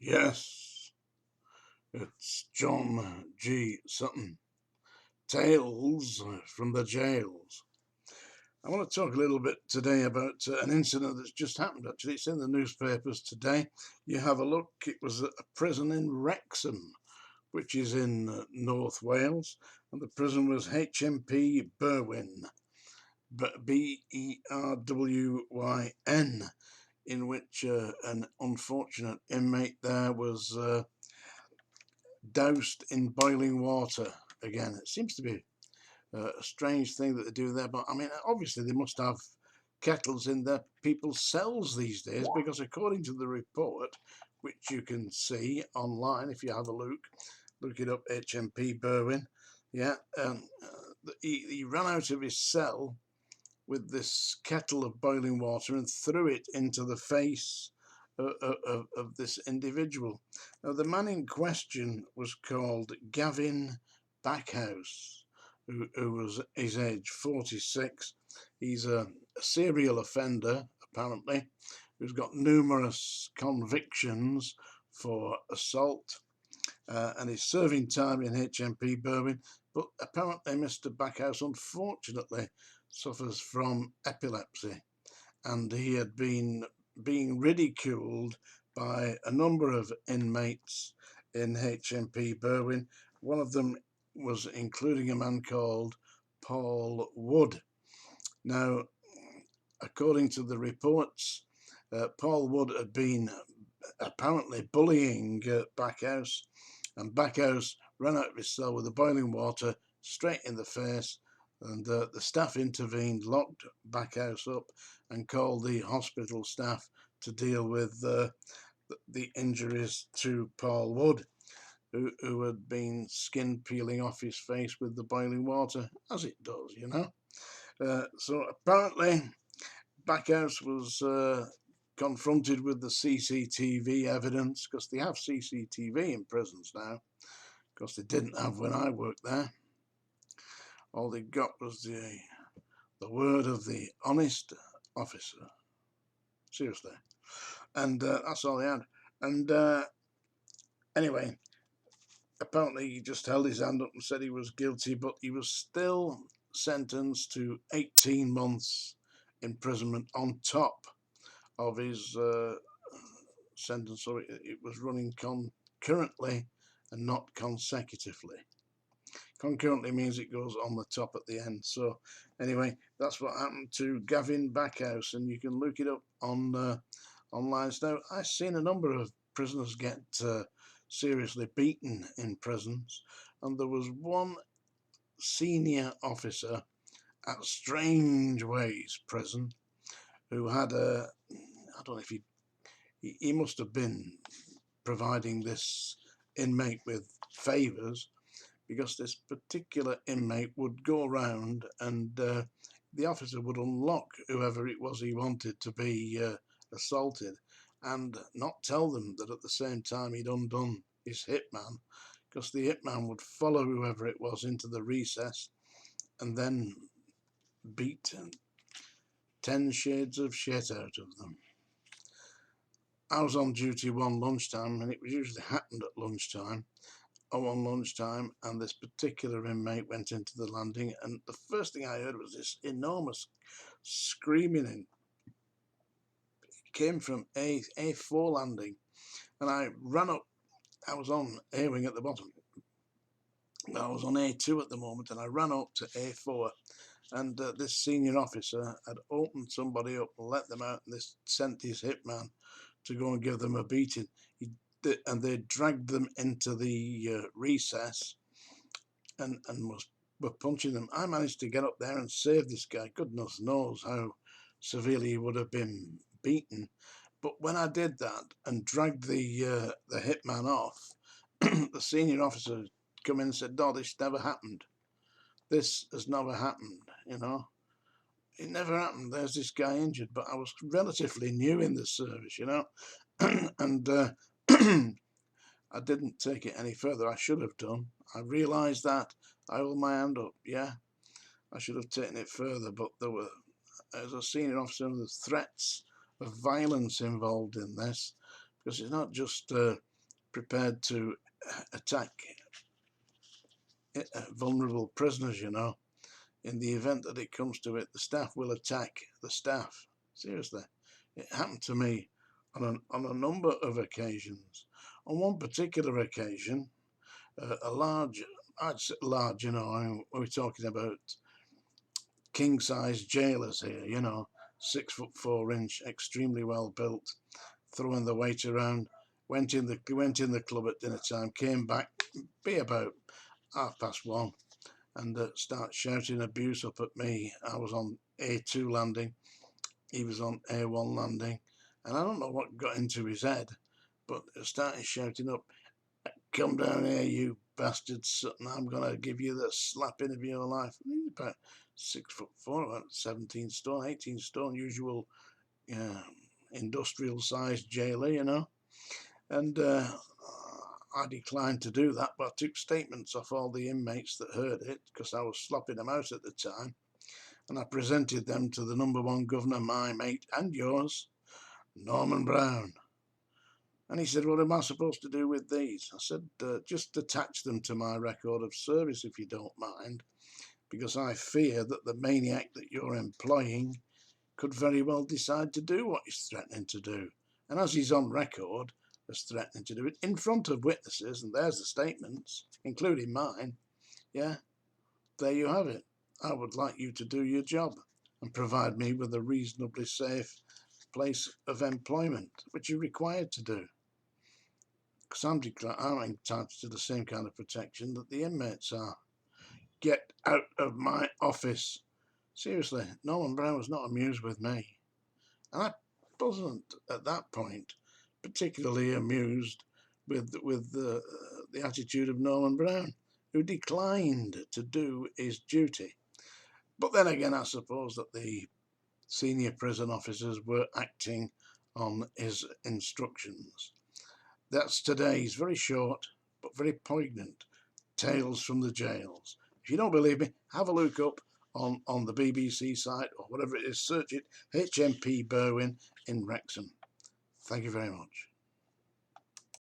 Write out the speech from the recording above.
Yes, it's John G. Sutton. Tales from the jails. I want to talk a little bit today about an incident that's just happened. Actually, it's in the newspapers today. You have a look. It was a prison in Wrexham, which is in North Wales, and the prison was HMP Berwyn, Berwyn, in which an unfortunate inmate there was doused in boiling water. Again, it seems to be a strange thing that they do there, but I mean, obviously they must have kettles in their people's cells these days, because according to the report, which you can see online if you have a look it up, HMP Berwyn, yeah, he ran out of his cell with this kettle of boiling water and threw it into the face of this individual. Now, the man in question was called Gavin Backhouse, who was his age 46. He's a serial offender, apparently, who's got numerous convictions for assault, and he's serving time in HMP Berwyn. But apparently, Mr. Backhouse, unfortunately, suffers from epilepsy, and he had been being ridiculed by a number of inmates in HMP Berwyn. One of them was including a man called Paul Wood. Now, according to the reports, Paul Wood had been apparently bullying Backhouse, and Backhouse ran out of his cell with the boiling water straight in the face, and the staff intervened, locked Backhouse up, and called the hospital staff to deal with the injuries to Paul Wood, who had been skin peeling off his face with the boiling water, as it does, you know. So apparently, Backhouse was confronted with the CCTV evidence, because they have CCTV in prisons now, because they didn't have when I worked there. All they got was the word of the honest officer. Seriously. And that's all they had. And anyway, apparently he just held his hand up and said he was guilty, but he was still sentenced to 18 months imprisonment on top of his sentence. So it was running concurrently and not consecutively. Concurrently means it goes on the top at the end. So anyway, that's what happened to Gavin Backhouse, and you can look it up on online. Now, I've seen a number of prisoners get seriously beaten in prisons, and there was one senior officer at Strange Ways prison who had I don't know if he must have been providing this inmate with favours, because this particular inmate would go around and the officer would unlock whoever it was he wanted to be assaulted, and not tell them that at the same time he'd undone his hitman, because the hitman would follow whoever it was into the recess and then beat 10 shades of shit out of them. I was on duty one lunchtime, and it usually happened at lunchtime, on lunchtime, and this particular inmate went into the landing, and the first thing I heard was this enormous screaming, and it came from A4 landing, and I ran up. I was on A wing at the bottom. I was on A2 at the moment, and I ran up to A4, and this senior officer had opened somebody up and let them out, and this sent his hitman to go and give them a beating. And they dragged them into the recess and were punching them. I managed to get up there and save this guy. Goodness knows how severely he would have been beaten. But when I did that and dragged the hitman off, the senior officer come in and said, "No, this never happened. This has never happened, you know. It never happened. There's this guy injured." But I was relatively new in the service, you know, and I didn't take it any further. I should have done. I realised that. I hold my hand up. Yeah, I should have taken it further, but there were, as a senior officer, there's threats of violence involved in this, because it's not just prepared to attack vulnerable prisoners, you know. In the event that it comes to it, the staff will attack the staff. Seriously. It happened to me on a number of occasions. On one particular occasion, a large, I'd say large, you know, we're talking about king-size jailers here, you know, 6'4", extremely well built, throwing the weight around. Went in the club at dinner time, came back, be about 1:30, and start shouting abuse up at me. I was on A2 landing, he was on A1 landing, and I don't know what got into his head, but started shouting up, "Come down here, you bastard, Sutton, I'm going to give you the slapping of your life." And he's about 6'4", about 17 stone, 18 stone, usual industrial sized jailer, you know. And I declined to do that, but I took statements off all the inmates that heard it, because I was slopping them out at the time, and I presented them to the #1 governor, my mate and yours, Norman Brown. And he said, "What am I supposed to do with these?" I said, "Just attach them to my record of service if you don't mind, because I fear that the maniac that you're employing could very well decide to do what he's threatening to do. And as he's on record as threatening to do it in front of witnesses, and there's the statements, including mine, yeah, there you have it. I would like you to do your job and provide me with a reasonably safe place of employment, which you're required to do. Because I'm entitled to the same kind of protection that the inmates are. Get out of my office." Seriously, Norman Brown was not amused with me. And I wasn't, at that point, particularly amused with the attitude of Norman Brown, who declined to do his duty. But then again, I suppose that the senior prison officers were acting on his instructions. That's today's very short but very poignant Tales from the Jails. If you don't believe me, have a look up on the BBC site or whatever it is, search it, HMP Berwyn in Wrexham. Thank you very much.